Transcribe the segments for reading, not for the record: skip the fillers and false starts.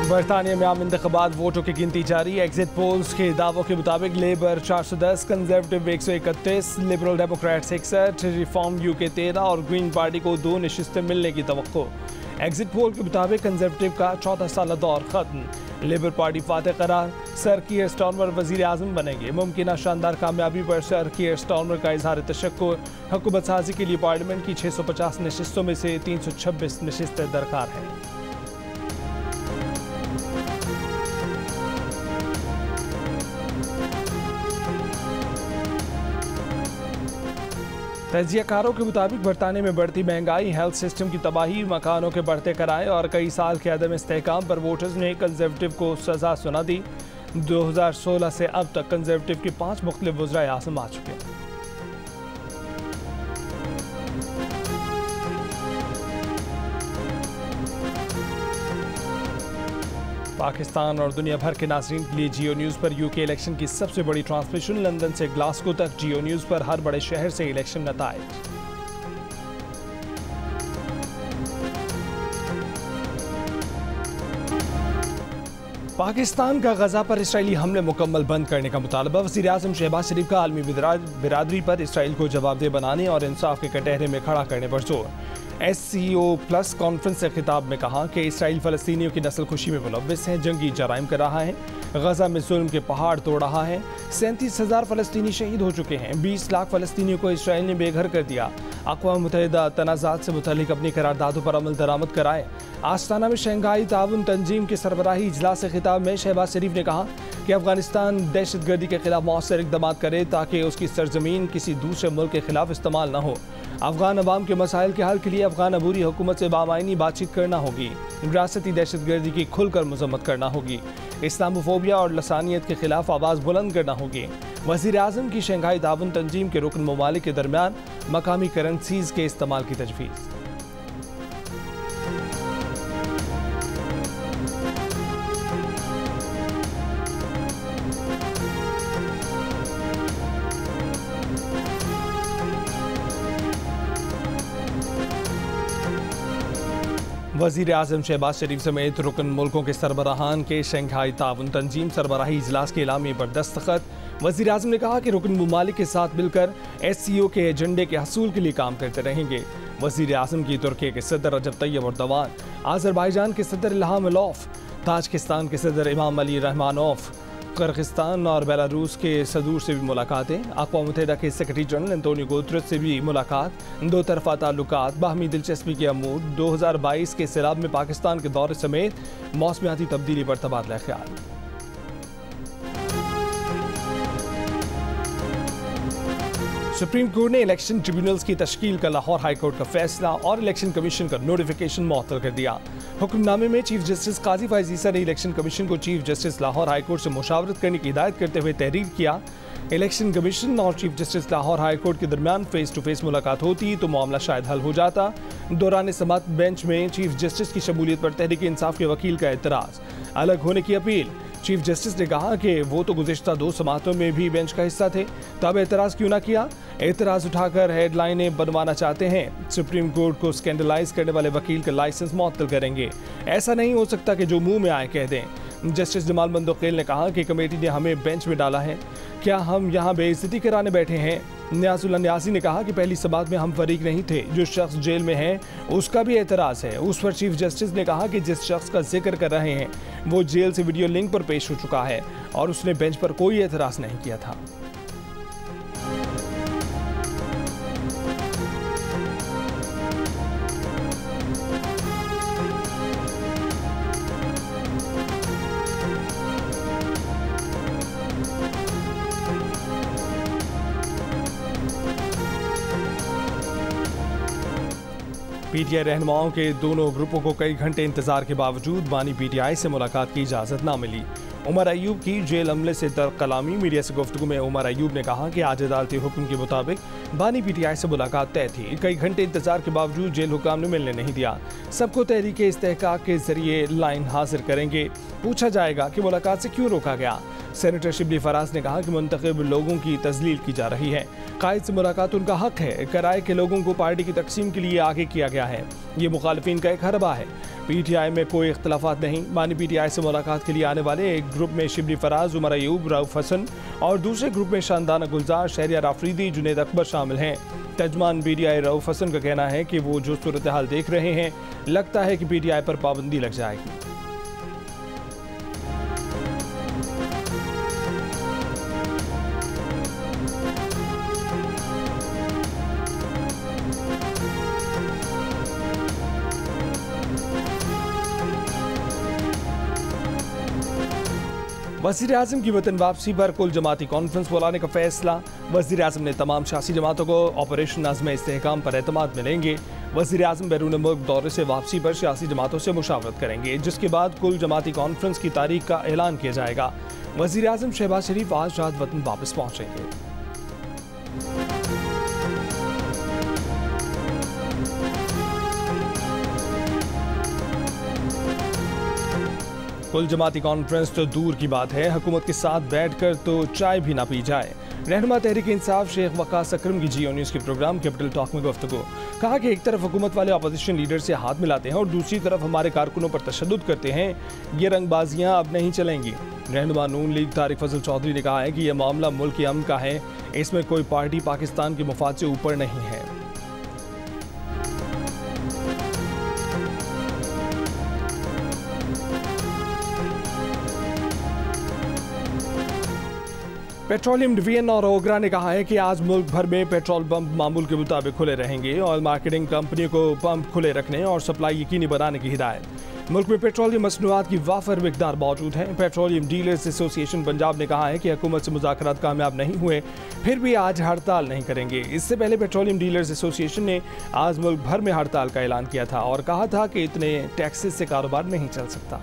बरतानिया में आम इंतखाबात वोटों की गिनती जारी। एग्जिट पोल्स के दावों के मुताबिक labour 410, conservative 131, liberal Democrat 61, reform UK 13 और ग्रीन पार्टी को 2 नशिस्तें मिलने की तवक्को। एग्जिट पोल के मुताबिक कंजर्वेटिव का 14 साल दौर खत्म, लेबर पार्टी फातेह करार, सर कीयर स्टारमर वजीर आजम बनेंगे। मुमकिन शानदार कामयाबी पर सर कीयर स्टारमर का इजहार तशक्कुर। हुकूमत साजी के लिए पार्लियामेंट की 650 नशिस्तों में से 326 नशिस्तें दरकार हैं। तजियाकारों के मुताबिक बरतानिया में बढ़ती महंगाई, हेल्थ सिस्टम की तबाही, मकानों के बढ़ते किराए और कई साल के अदम इस्तेहकाम पर वोटर्स ने कंजर्वेटिव को सजा सुना दी। 2016 से अब तक कंजर्वेटिव के 5 मुख्तलिफ वज़राए आज़म आ चुके हैं। पाकिस्तान और दुनिया भर के नाज़रीन के लिए जियो न्यूज़ पर यूके इलेक्शन की सबसे बड़ी ट्रांसमिशन लंदन से ग्लासगो तक। जियो न्यूज़ पर हर बड़े शहर से इलेक्शन नताइज। पाकिस्तान का गजा पर इसराइली हमले मुकम्मल बंद करने का मुतालबा। वज़ीर आज़म शहबाज शरीफ का आलमी बिरादरी पर इसराइल को जवाबदेह बनाने और इंसाफ के कटहरे में खड़ा करने पर जोर। SCO प्लस कॉन्फ्रेंस से खिताब में कहा कि इसराइल फ़लस्तीनियों की नस्ल खुशी में मुलव्विस है, जंगी जराइम कर रहा है, गजा में जुल्म के पहाड़ तोड़ रहा है। 37,000 फ़लस्तीनी शहीद हो चुके हैं, 20 लाख फ़लस्तीनियों को इसराइल ने बेघर कर दिया। अक़वाम मुत्तहिदा तनाज़ात से मुतल्लिक़ अपनी करारदादों पर अमल दरामद कराए। आस्ताना में शंघाई ताउन तंजीम के सरबराही इजलास से खिताब में शहबाज शरीफ ने कहा कि अफगानिस्तान दहशतगर्दी के खिलाफ मौसर इक़दाम करे ताकि उसकी सरजमीन किसी दूसरे मुल्क के खिलाफ इस्तेमाल न हो। अफगान अवाम के मसाइल के हल के लिए अफगान अबूरी हुकूमत से बामायनी बातचीत करना होगी। विरासती दहशतगर्दी की खुलकर मजम्मत करना होगी। इस्लामोफोबिया और लसानियत के खिलाफ आवाज़ बुलंद करना होगी। वज़ीर आज़म की शंघाई ताउन तंजीम के रुकन ममालिक के दरमियान मकामी करेंसीज के इस्तेमाल की तजवीज़। वज़ीर आज़म शहबाज शरीफ समेत रुकन मुल्कों के सरबराहान के शंघाई ताउन तंजीम सरबराही इजलास के एलामिये पर दस्तखत। वज़ीर आज़म ने कहा कि रुकन ममालिक के साथ मिलकर SCO के एजेंडे के हसूल के लिए काम करते रहेंगे। वज़ीर आज़म की तुर्की के सदर रजब तैयब एर्दोगान, आज़रबाईजान के सदर इल्हाम अलियव, ताजिकिस्तान के सदर इमाम अली रहमानोफ, किर्गिस्तान और बेलारूस के सदूर से भी मुलाकातें। अक़वाम मुत्तहिदा के सेक्रेटरी जनरल एंटोनियो गुतरेस से भी मुलाकात। 2 तरफ़ा ताल्लुकात, बाहमी दिलचस्पी के अमूर। 2022 के सैलाब में पाकिस्तान के दौरे समेत मौसमियाती तब्दीली पर तबादला ख्याल। सुप्रीम कोर्ट ने इलेक्शन ट्रिब्यूनल्स की तश्कील का लाहौर हाई कोर्ट का फैसला और इलेक्शन कमीशन का नोटिफिकेशन मुअत्तल कर दिया। हुक्मनामे में चीफ जस्टिस काजी फैज़ ईसा ने इलेक्शन कमीशन को chief justice Lahore high court से मुशावरत करने की हिदायत करते हुए तहरीर किया। इलेक्शन कमीशन और chief justice Lahore high court के दरमियान फेस टू फेस मुलाकात होती तो मामला शायद हल हो जाता। दौरान समाअत बेंच में चीफ जस्टिस की शमूलियत पर तहरीक इंसाफ के वकील का एतराज़, अलग होने की अपील। चीफ जस्टिस ने कहा कि वो तो गुज़िश्ता 2 समाअतों में भी बेंच का हिस्सा थे, तब एतराज़ क्यों ना किया। एतराज़ उठाकर हेडलाइनें बनवाना चाहते हैं। सुप्रीम कोर्ट को स्कैंडलाइज करने वाले वकील का लाइसेंस मुअत्तल करेंगे। ऐसा नहीं हो सकता कि जो मुंह में आए कह दें। जस्टिस जमाल मंदोखेल ने कहा कि कमेटी ने हमें बेंच में डाला है, क्या हम यहाँ बेइज्जती कराने बैठे हैं। न्याजुल्लाह न्याजी ने कहा कि पहली समाअत में हम फरीक नहीं थे। जो शख्स जेल में है उसका भी एतराज़ है। उस पर चीफ जस्टिस ने कहा कि जिस शख्स का जिक्र कर रहे हैं वो जेल से वीडियो लिंक पर पेश हो चुका है और उसने बेंच पर कोई एतराज़ नहीं किया था। PTI रहनुमाओं के दोनों ग्रुपों को कई घंटे इंतजार के बावजूद बानी PTI से मुलाकात की इजाज़त ना मिली। उमर अयूब की जेल अमले से तरक कलामी। मीडिया से गुफ्तगू में उमर अयूब ने कहा कि आज अदालती हुक्म के मुताबिक बानी पीटीआई से मुलाकात तय थी। कई घंटे इंतजार के बावजूद जेल हुकाम ने मिलने नहीं दिया। सबको तहरीके इस्तेहकाक के जरिए लाइन हाजिर करेंगे। पूछा जाएगा कि मुलाकात से क्यों रोका गया। सेनेटर शिबली फराज ने कहा कि मुंतखब लोगों की तजलील की जा रही है। कायद से मुलाकात उनका हक है। किराए के लोगों को पार्टी की तकसीम के लिए आगे किया गया है। ये मुखालिफिन का एक हरबा है। पीटीआई में कोई इख्तलाफात नहीं। बानी पीटीआई से मुलाकात के लिए आने वाले एक ग्रुप में शिबली फराज, उमर अयूब, रऊफ हसन और दूसरे ग्रुप में शानदाना गुलजार, शहरियार आफरीदी, जुनेद अकबर शामिल हैं। तर्जमान पीटीआई रऊफ हसन का कहना है कि वो जो सूरत हाल देख रहे हैं, लगता है कि पीटीआई पर पाबंदी लग जाएगी। वज़ीर आज़म की वतन वापसी पर कुल जमाती कॉन्फ्रेंस बुलाने का फैसला। वज़ीर आज़म ने तमाम सियासी जमातों को ऑपरेशन आज़म इस्तेहकाम पर एतमाद मिलेंगे। वज़ीर आज़म बैरून मुल्क दौरे से वापसी पर सियासी जमातों से मुशावरत करेंगे, जिसके बाद कुल जमाती कॉन्फ्रेंस की तारीख का ऐलान किया जाएगा। वज़ीर आज़म शहबाज शरीफ आज रात वतन वापस पहुँचेंगे। कुल जमाती कॉन्फ्रेंस तो दूर की बात है, हुकूमत के साथ बैठकर तो चाय भी ना पी जाए। रहनुमा तहरीक इंसाफ शेख वकास अकरम की जियो न्यूज़ के प्रोग्राम कैपिटल टॉक में गुफ्तगू। कहा कि एक तरफ हुकूमत वाले अपोजिशन लीडर से हाथ मिलाते हैं और दूसरी तरफ हमारे कारकुनों पर तशद्दुद करते हैं। ये रंगबाजियां अब नहीं चलेंगी। रहनुमा नून लीग तारिक फजल चौधरी ने कहा है कि यह मामला मुल्क के अमन का है। इसमें कोई पार्टी पाकिस्तान के मुफाद से ऊपर नहीं है। पेट्रोलियम डिवीजन और ओगरा ने कहा है कि आज मुल्क भर में पेट्रोल पंप मामूल के मुताबिक खुले रहेंगे। ऑयल मार्केटिंग कंपनी को पंप खुले रखने और सप्लाई यकीनी बनाने की हिदायत। मुल्क में पेट्रोलियम मसनूआत की वाफर मिकदार मौजूद है। पेट्रोलियम डीलर्स एसोसिएशन पंजाब ने कहा है कि हुकूमत से मुज़ाकरात कामयाब नहीं हुए, फिर भी आज हड़ताल नहीं करेंगे। इससे पहले पेट्रोलियम डीलर्स एसोसिएशन ने आज मुल्क भर में हड़ताल का ऐलान किया था और कहा था कि इतने टैक्सेस से कारोबार नहीं चल सकता।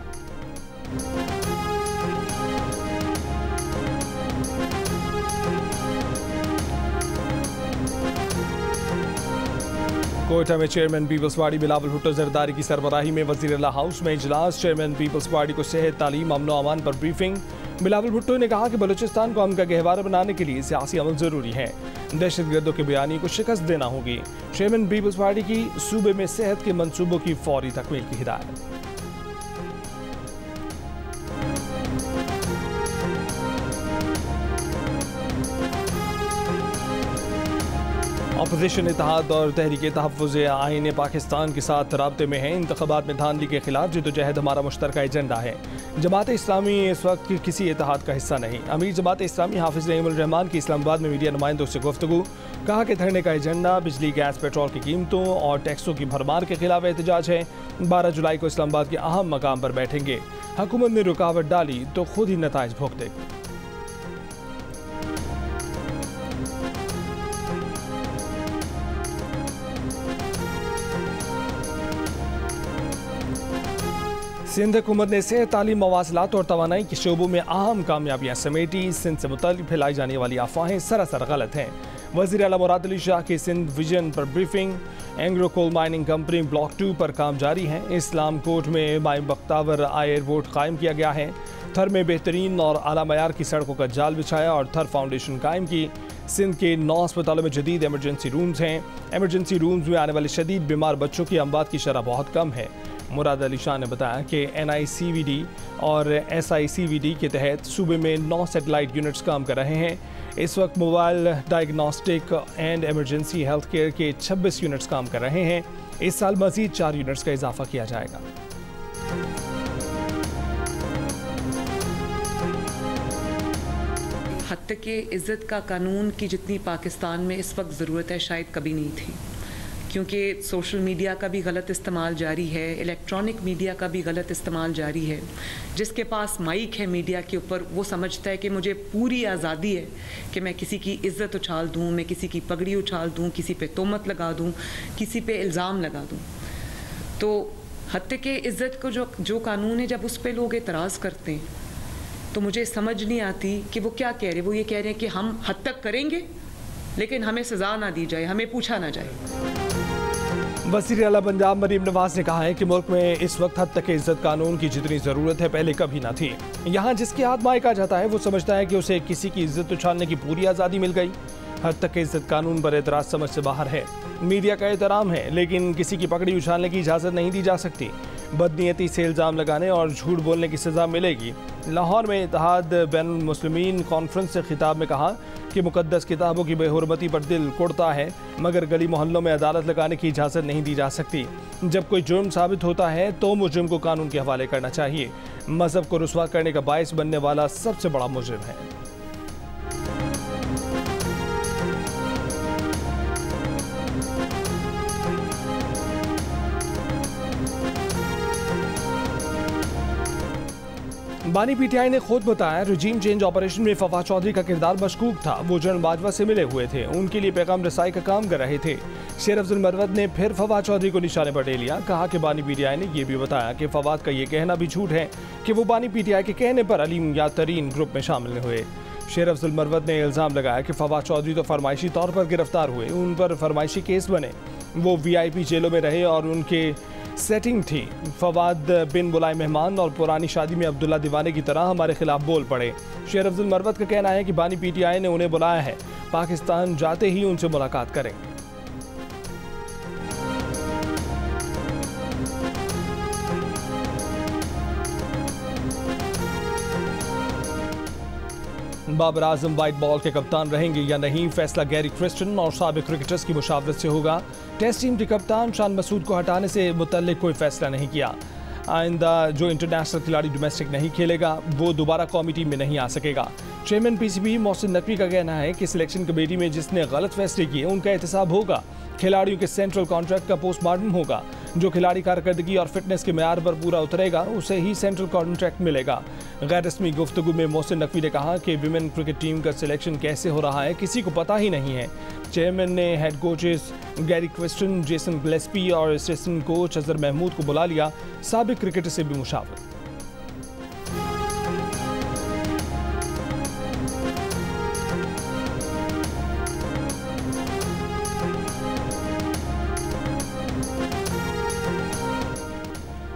कोयटा में चेयरमैन पीपल्स पार्टी बिलावल भुट्टो जरदारी की सरबराही में वज़ीर-ए-आला हाउस में इजलास। चेयरमैन पीपल्स पार्टी को सेहत, तालीम, अमन व अमान पर ब्रीफिंग। बिलावल भुट्टो ने कहा कि बलूचिस्तान को अमन का गहवारा बनाने के लिए सियासी अमल जरूरी है। दहशतगर्दों के बयानी को शिकस्त देना होगी। चेयरमैन पीपल्स पार्टी की सूबे में सेहत के मंसूबों की फौरी तकमील की हिदायत। अपोजिशन इत्तेहाद और तहरीक तहफ़्फ़ुज़ आईन पाकिस्तान के साथ राब्ते में है। इंतख़ाबात में धांधली के खिलाफ जद्दोजहद हमारा मुश्तरका एजेंडा है। जमात इस्लामी इस वक्त किसी इत्तेहाद का हिस्सा नहीं। अमीर जमात इस्लामी हाफिज़ नईमुल रहमान की इस्लामाबाद में मीडिया नुमाइंदों से गुफ्तगू। कहा कि धरने का एजेंडा बिजली, गैस, पेट्रोल की कीमतों और टैक्सों की भरमार के खिलाफ एहतजाज है। 12 जुलाई को इस्लामाबाद के अहम मकाम पर बैठेंगे। हुकूमत ने रुकावट डाली तो खुद ही नताइज भुगतेगी। सिंध हुकूमत ने सेहत, तालीम, मवासिलात और तवानाई के शोबों में अहम कामयाबियां समेटी। सिंध से मुताल्लिक़ फैलाई जाने वाली अफवाहें सरासर गलत हैं। वज़ीर आला मुराद अली शाह की सिंध विजन पर briefing. Engro coal mining company block 2 पर काम जारी है। इस्लाम कोट में माई बख्तावर एयरपोर्ट कायम किया गया है। थर में बेहतरीन और आला मयार की सड़कों का जाल बिछाया और थर फाउंडेशन कायम की। सिंध के 9 अस्पतालों में जदीद एमरजेंसी रूम्स हैं। एमरजेंसी रूम्स में आने वाले शदीद बीमार बच्चों की अमवात की शरह बहुत कम है। मुराद अली शाह ने बताया कि NICVD और SICVD के तहत सूबे में 9 सैटेलाइट यूनिट्स काम कर रहे हैं। इस वक्त mobile diagnostic and emergency health care के 26 यूनिट्स काम कर रहे हैं। इस साल मजीद 4 यूनिट्स का इजाफा किया जाएगा। हत्या के इज़्ज़त का कानून की जितनी पाकिस्तान में इस वक्त ज़रूरत है शायद कभी नहीं थी, क्योंकि सोशल मीडिया का भी गलत इस्तेमाल जारी है, इलेक्ट्रॉनिक मीडिया का भी गलत इस्तेमाल जारी है। जिसके पास माइक है मीडिया के ऊपर वो समझता है कि मुझे पूरी आज़ादी है कि मैं किसी की इज़्ज़त उछाल दूँ, मैं किसी की पगड़ी उछाल दूँ, किसी पे तोहमत लगा दूँ, किसी पे इल्ज़ाम लगा दूँ। तो हत्या के इज़्ज़त को जो कानून है, जब उस पर लोग एतराज़ करते हैं तो मुझे समझ नहीं आती कि वो क्या कह रहे हैं। वो ये कह रहे हैं कि हम हद तक करेंगे लेकिन हमें सज़ा ना दी जाए, हमें पूछा ना जाए। वज़ीर आला पंजाब मरीम नवाज ने कहा है कि मुल्क में इस वक्त हद तक इज्जत कानून की जितनी ज़रूरत है पहले कभी ना थी। यहाँ जिसके हाथ मायका जाता है वो समझता है कि उसे किसी की इज्जत उछालने की पूरी आज़ादी मिल गई। हद तक इज्जत कानून पर एतराज़ समझ से बाहर है। मीडिया का एहतराम है, लेकिन किसी की पकड़ी उछालने की इजाज़त नहीं दी जा सकती। बदनीयती से इल्ज़ाम लगाने और झूठ बोलने की सज़ा मिलेगी। लाहौर में इत्तेहाद बैनुल मुस्लिमीन कॉन्फ्रेंस से खिताब में कहा कि मुकद्दस किताबों की बेहुरमती पर दिल कुड़ता है, मगर गली मोहल्लों में अदालत लगाने की इजाज़त नहीं दी जा सकती। जब कोई जुर्म साबित होता है तो मुजरिम को कानून के हवाले करना चाहिए। मजहब को रुस्वा करने का बायस बनने वाला सबसे बड़ा मुजरिम है। बानी पीटीआई ने खुद बताया रजीम चेंज ऑपरेशन में फवाद चौधरी का किरदार मशकूक था। वो जनरल बाजवा से मिले हुए थे, उनके लिए पैगाम रसाई का काम कर रहे थे। शेर अफजल मरवत ने फिर फवाद चौधरी को निशाने पर ले लिया। कहा कि बानी पीटीआई ने यह भी बताया कि फवाद का ये कहना भी झूठ है कि वो बानी पीटीआई के कहने पर अलीम या तरीन ग्रुप में शामिल हुए। शेर अफजल मरवत ने इल्ज़ाम लगाया कि फवाद चौधरी तो फरमाइशी तौर पर गिरफ्तार हुए, उन पर फरमाइशी केस बने। वो VIP जेलों में रहे और उनके सेटिंग थी। फवाद बिन बुलाए मेहमान और पुरानी शादी में अब्दुल्ला दीवाने की तरह हमारे खिलाफ बोल पड़े। शेर अफजल मरवत का कहना है कि बानी पीटीआई ने उन्हें बुलाया है, पाकिस्तान जाते ही उनसे मुलाकात करेंगे। बाबर आजम वाइट बॉल के कप्तान रहेंगे या नहीं, फैसला गैरी क्रिस्टन और साबिक क्रिकेटर्स की मुशावरत से होगा। टेस्ट टीम के कप्तान शान मसूद को हटाने से मुतल्लिक कोई फैसला नहीं किया। आइंदा जो इंटरनेशनल खिलाड़ी डोमेस्टिक नहीं खेलेगा वो दोबारा कौमी टीम में नहीं आ सकेगा। चेयरमैन PCB मोहसिन नकवी का कहना है कि सिलेक्शन कमेटी में जिसने गलत फैसले किए उनका एहतसाब होगा। खिलाड़ियों के सेंट्रल कॉन्ट्रैक्ट का पोस्टमार्टम होगा। जो खिलाड़ी कारकर्दगी और फिटनेस के मेयार पर पूरा उतरेगा उसे ही सेंट्रल कॉन्ट्रैक्ट मिलेगा। गैर रस्मी गुफ्तगू में मोहसिन नकवी ने कहा कि विमेन क्रिकेट टीम का सिलेक्शन कैसे हो रहा है किसी को पता ही नहीं है। चेयरमैन ने head coaches Gary Kristen, Jason Gillespie और असिस्टेंट कोच अजहर महमूद को बुला लिया। साबिक क्रिकेटर से भी मुशावरत।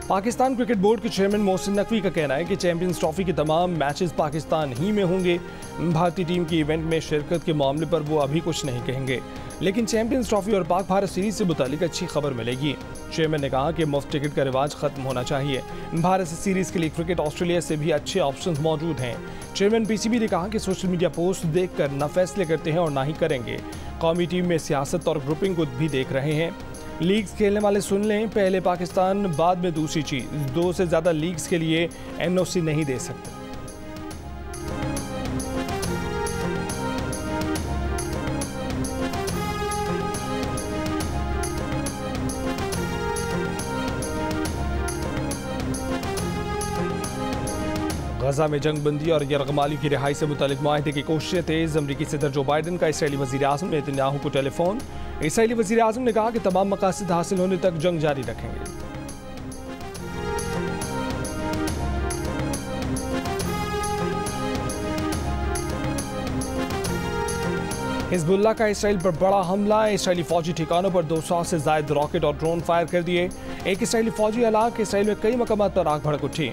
पाकिस्तान क्रिकेट बोर्ड के चेयरमैन मोहसिन नकवी का कहना है कि चैंपियंस ट्रॉफी के तमाम मैचेस पाकिस्तान ही में होंगे। भारतीय टीम की इवेंट में शिरकत के मामले पर वो अभी कुछ नहीं कहेंगे, लेकिन चैंपियंस ट्रॉफी और पाक भारत सीरीज से मुतालिक अच्छी खबर मिलेगी। चेयरमैन ने कहा कि मुफ्त टिकट का रिवाज खत्म होना चाहिए। भारत से सीरीज के लिए क्रिकेट ऑस्ट्रेलिया से भी अच्छे ऑप्शंस मौजूद हैं। चेयरमैन PCB ने कहा कि सोशल मीडिया पोस्ट देखकर न फैसले करते हैं और ना ही करेंगे। कौमी टीम में सियासत और ग्रुपिंग को भी देख रहे हैं। लीग्स खेलने वाले सुन लें, पहले पाकिस्तान बाद में दूसरी चीज। 2 से ज़्यादा लीग्स के लिए NOC नहीं दे सकते। गजा में जंगबंदी और यरगमाली की रिहाई से मुतालिक मुआहदे की कोशिशें तेज। अमरीकी सदर जो बाइडन का इसराइली वज़ीर आज़म नेतन्याहू को टेलीफोन। इसराइली वज़ीर आज़म ने कहा कि तमाम मकासद हासिल होने तक जंग जारी रखेंगे। हिजबुल्लाह का इसराइल पर बड़ा हमला। इसराइली फौजी ठिकानों पर 200 से ज़ायद रॉकेट और ड्रोन फायर कर दिए। एक इसराइली फौजी हलाक। इसराइल में कई मकामात पर आग भड़क उठी।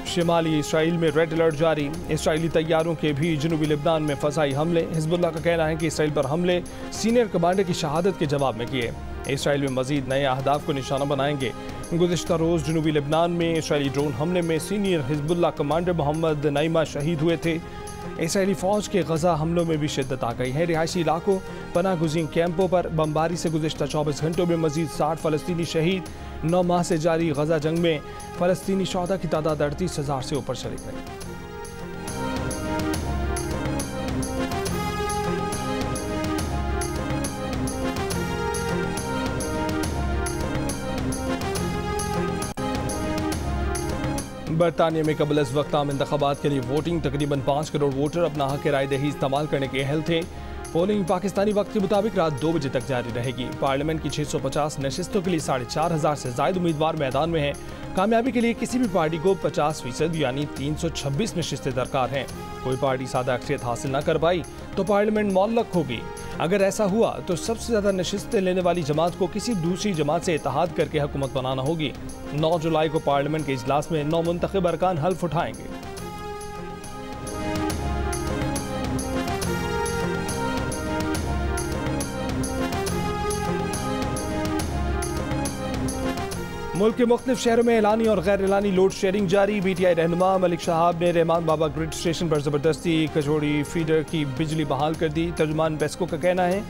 शिमाली इसराइल में रेड अलर्ट जारी। इसराइली तैयारों के भी जनूबी लेबनान में फ़ज़ाई हमले। हिजबुल्लाह का कहना है कि इसराइल पर हमले सीनियर कमांडर की शहादत के जवाब में किए। इसराइल में मजीद नए अहदाफ को निशाना बनाएंगे। गुज़िश्ता रोज़ जनूबी लेबनान में इसराइली ड्रोन हमले में सीनियर हिजबुल्लाह कमांडर मोहम्मद नईमा शहीद हुए थे। इसराइली फ़ौज के गजा हमलों में भी शिद्दत आ गई है। रिहायशी इलाकों, पनाह गुज़ीन कैंपों पर बमबारी से गुज़िश्ता 24 घंटों में मजीद 60 फ़लस्तीनी शहीद। 9 माह से जारी गजा जंग में फ़लस्तीनी शहदा की तादाद 38,000 से ऊपर चली गई। बरतानिया में कबल अज़ वक्त आम इंतख़ाबात के लिए वोटिंग। तकरीबन 5 करोड़ वोटर अपना हक़ राय दही इस्तेमाल करने के अहल थे। पोलिंग पाकिस्तानी वक्त के मुताबिक रात 2 बजे तक जारी रहेगी। पार्लियामेंट की 650 नशिस्तों के लिए 4,500 से ज़ायद उम्मीदवार मैदान में हैं। कामयाबी के लिए किसी भी पार्टी को 50% यानी 326 नशिस्तें दरकार हैं। कोई पार्टी सादा अक्सरियत हासिल न कर पाई तो पार्लियामेंट मुअल्लक होगी। अगर ऐसा हुआ तो सबसे ज़्यादा नशिस्तें लेने वाली जमात को किसी दूसरी जमात से इत्तेहाद करके हुकूमत बनाना होगी। 9 जुलाई को पार्लियामेंट के इजलास में नौमुंतखब अरकान हल्फ उठाएंगे। मुल्क के मुख्तलिफ शहरों में एलानी और गैर एलानी लोड शेयरिंग जारी। PTI रहनुमा मलिक शहाब ने रहमान बाबा ग्रिड स्टेशन पर ज़बरदस्ती कचौड़ी फीडर की बिजली बहाल कर दी। तर्जुमान बेस्को का कहना है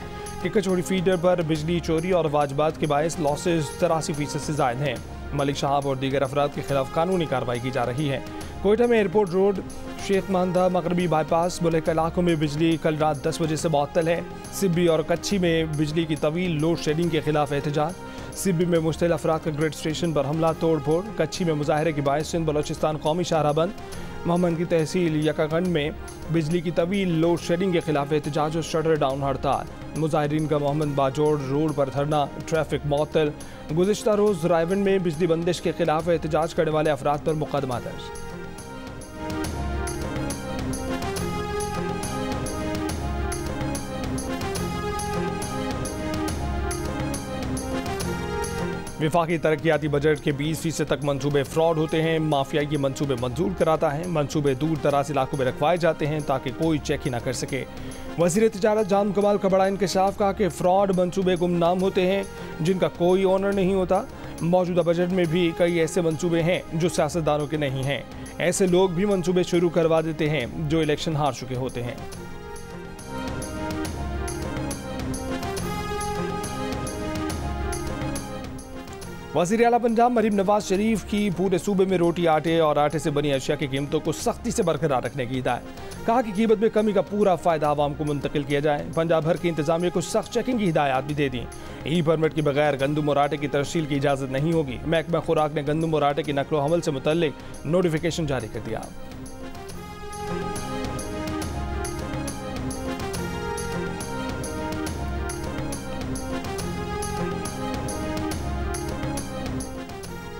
कि कचौड़ी फीडर पर बिजली चोरी और वाजबात के बायस लॉसेज 83% से ज़ायद हैं। मलिक शहाब और दीगर अफराद के खिलाफ कानूनी कार्रवाई की जा रही है। कोयटा में एयरपोर्ट रोड, शेख मानदा, मगरबी बाईपास, बुलेक इलाकों में बिजली कल रात 10 बजे से मुअत्तल है। सिब्बी और कच्छी में बिजली की तवील लोड शेडिंग के खिलाफ एहतजाज। सिब्बी में मुश्तिल अफराद का ग्रिड स्टेशन पर हमला तोड़ फोड़। कच्छी में मुजाहरे की बायस सिंध बलोचिस्तान कौमी शाहराह बंद। मोहम्मद की तहसील यकागंज में बिजली की तवील लोड शेडिंग के खिलाफ एहतजाज और शटर डाउन हड़ताल। मुजाहिरीन का मोहम्मद बाजोड़ रोड पर धरना, ट्रैफिक मुअत्तल। गुज़िश्ता रोज़ रायवन में बिजली बंदिश के खिलाफ एहतजाज करने वाले अफराद पर मुकदमा दर्ज। विफाकी तरक्याती बजट के 20% तक मंसूबे फ्रॉड होते हैं। माफियाई के मंसूबे मंजूर कराता है। मंसूबे दूर दराज इलाकों में रखवाए जाते हैं ताकि कोई चेक ही ना कर सके। वज़ीर तिजारत जाम कमाल का बड़ा इंकशाफ कहा कि फ्रॉड मंसूबे गुमनाम होते हैं जिनका कोई ऑनर नहीं होता। मौजूदा बजट में भी कई ऐसे मंसूबे हैं जो सियासतदानों के नहीं हैं। ऐसे लोग भी मंसूबे शुरू करवा देते हैं जो इलेक्शन हार चुके होते हैं। वज़ीर आला पंजाब मरीम नवाज शरीफ की पूरे सूबे में रोटी, आटे और आटे से बनी अशिया की कीमतों को सख्ती से बरकरार रखने की हिदायत। कहा कि कीमत में कमी का पूरा फायदा आवाम को मुंतकिल किया जाए। पंजाब भर की इंतजामिया को सख्त चेकिंग की हिदायत भी दे दी। ई परमिट के बगैर गंदम और आटे की तरसील की इजाज़त नहीं होगी। महकमा खुराक ने गंदम और आटे की नकलो हमल से मुतल्लिक नोटिफिकेशन जारी कर दिया।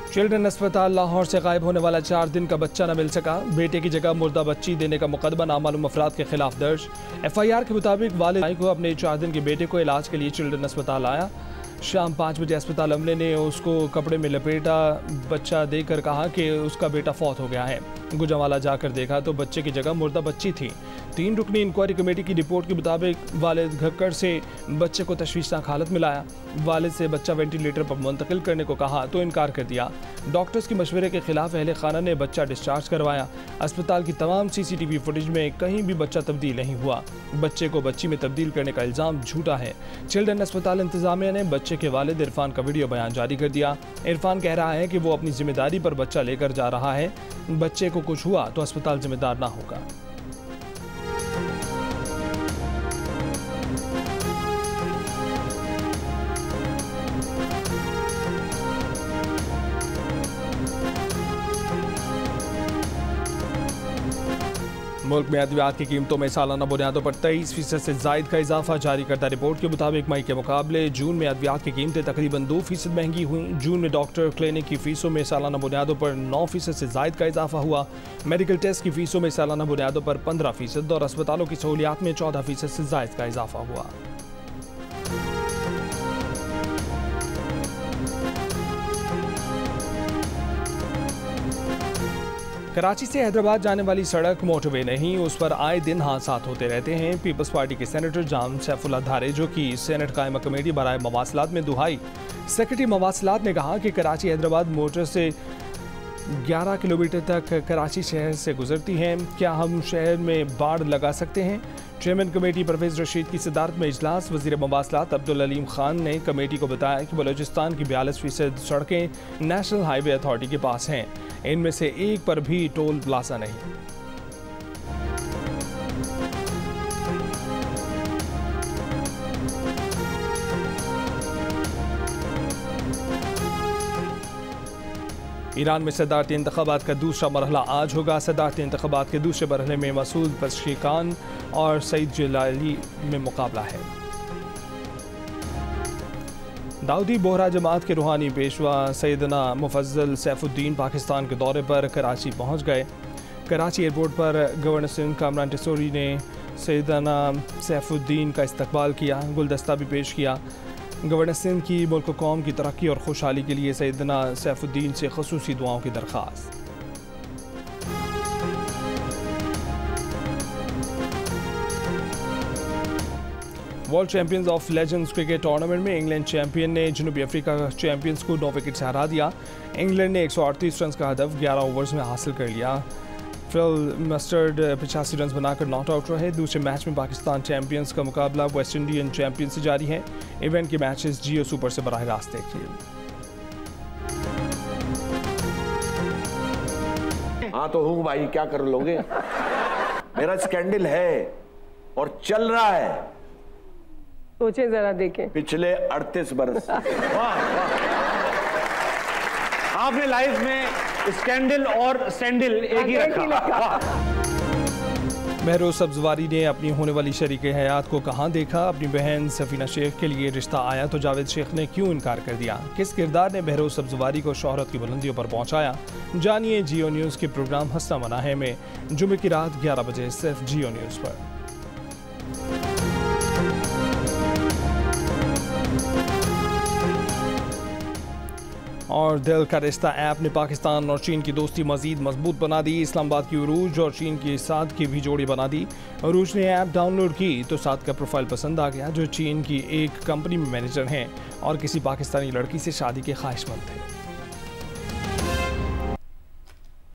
चिल्ड्रन अस्पताल लाहौर से गायब होने वाला 4 दिन का बच्चा न मिल सका। बेटे की जगह मुर्दा बच्ची देने का मुकदमा नामालूम अफराद के खिलाफ दर्ज। FIR के मुताबिक वालिद को अपने 4 दिन के बेटे को इलाज के लिए चिल्ड्रन अस्पताल आया। शाम 5 बजे अस्पताल अमले ने उसको कपड़े में लपेटा बच्चा देकर कहा कि उसका बेटा फौत हो गया है। गुजरांवाला जाकर देखा तो बच्चे की जगह मुर्दा बच्ची थी। 3 रुकनी इंक्वायरी कमेटी की रिपोर्ट के मुताबिक वालिद घक्कड़ से बच्चे को तशवीशनाक हालत में लाया। वालिद से बच्चा वेंटिलेटर पर मुंतकिल करने को कहा तो इनकार कर दिया। डॉक्टर्स के मशवरे के खिलाफ अहले खाना ने बच्चा डिस्चार्ज करवाया। अस्पताल की तमाम CCTV फुटेज में कहीं भी बच्चा तब्दील नहीं हुआ। बच्चे को बच्ची में तब्दील करने का इल्ज़ाम झूठा है। चिल्ड्रन अस्पताल इंतजामिया ने बच्चे के वालिद इरफान का वीडियो बयान जारी कर दिया। इरफान कह रहा है कि वो अपनी जिम्मेदारी पर बच्चा लेकर जा रहा है। बच्चे को कुछ हुआ तो अस्पताल जिम्मेदार ना होगा। मुल्क में अद्वियात की कीमतों में सालाना बुनियादों पर 23% से जायद का इजाफा। जारी करदा रिपोर्ट के मुताबिक मई के मुकाबले जून में अद्वियात की कीमतें तकरीबन 2% महंगी हुई। जून में डॉक्टर क्लिनिक की फीसों में सालाना बुनियादों पर 9% से जायद का इजाफा हुआ। मेडिकल टेस्ट की फीसों में सालाना बुनियादों पर 15% और अस्पतालों की सहूलियात में 14% से जायद का इजाफा हुआ। कराची से हैदराबाद जाने वाली सड़क मोटरवे नहीं, उस पर आए दिन हादसात होते रहते हैं। पीपल्स पार्टी के सेनेटर जाम सैफुल्लाह धारे, जो कि सेनेट कायमा कमेटी बराए मवासलात में दुहाई सेक्रेटरी मवासलात ने कहा कि कराची हैदराबाद मोटर से 11 किलोमीटर तक कराची शहर से गुजरती हैं। क्या हम शहर में बाड़ लगा सकते हैं? चेयरमैन कमेटी परवेज रशीद की सदारत में इजलास। वज़ीर मवासलात अब्दुल अलीम खान ने कमेटी को बताया कि बलूचिस्तान की 42% सड़कें नेशनल हाईवे अथॉरिटी के पास हैं। इनमें से एक पर भी टोल प्लाजा नहीं। ईरान में सदारती इंतखाबात का दूसरा मरहला आज होगा। सदारती इंतखाबात के दूसरे मरहले में मसूद पज़ेश्कियान और सईद जलाली में मुकाबला है। दाऊदी बोहरा जमात के रूहानी पेशवा सैयदना मुफज्जल सैफुद्दीन पाकिस्तान के दौरे पर कराची पहुंच गए। कराची एयरपोर्ट पर गवर्नर सिंध कामरान टिसोरी ने सैयदना सैफुद्दीन का इस्तकबाल किया, गुलदस्ता भी पेश किया। गवर्नर सिंध की मुल्क कौम की तरक्की और खुशहाली के लिए सैयदना सैफुद्दीन से ख़ुसूसी दुआओं की दरख्वास्त। World champions of legends cricket tournament में इंग्लैंड चैंपियन ने जनूबी अफ्रीका चैंपियंस को 9 विकेट से हरा दिया। इंग्लैंड ने 138 रन का हदफ 11 ओवर्स में हासिल कर लिया। फिल मस्टर्ड 85 रन बनाकर नॉट आउट रहे। दूसरे मैच में पाकिस्तान चैंपियंस का मुकाबला वेस्ट इंडियन चैंपियन से जारी है। इवेंट के मैचेस जियो सुपर से बराह रास्त देखिए। हाँ तो हूँ भाई, क्या कर लोगे। मेरा स्कैंडल है और चल रहा है, सोचे जरा देखें, पिछले 38 बरस। आपने लाइफ में स्कैंडल और सैंडल एक ही रखा। महरोज सब्जवारी ने अपनी होने वाली शरीके हयात को कहाँ देखा। अपनी बहन सफीना शेख के लिए रिश्ता आया तो जावेद शेख ने क्यों इनकार कर दिया। किस किरदार ने महरोज सब्जवारी को शोहरत की बुलंदियों पर पहुंचाया। जानिए जियो न्यूज़ के प्रोग्राम हंसना मना है में जुमे की रात 11 बजे सिर्फ जियो न्यूज़ पर। और दिल का रिश्ता ऐप ने पाकिस्तान और चीन की दोस्ती मजीद मजबूत बना दी। इस्लामाबाद की उरूज और चीन की साद की भी जोड़ी बना दी। उरूज ने ऐप डाउनलोड की तो साद का प्रोफाइल पसंद आ गया, जो चीन की एक कंपनी में मैनेजर हैं और किसी पाकिस्तानी लड़की से शादी के ख्वाहिशमंद थे।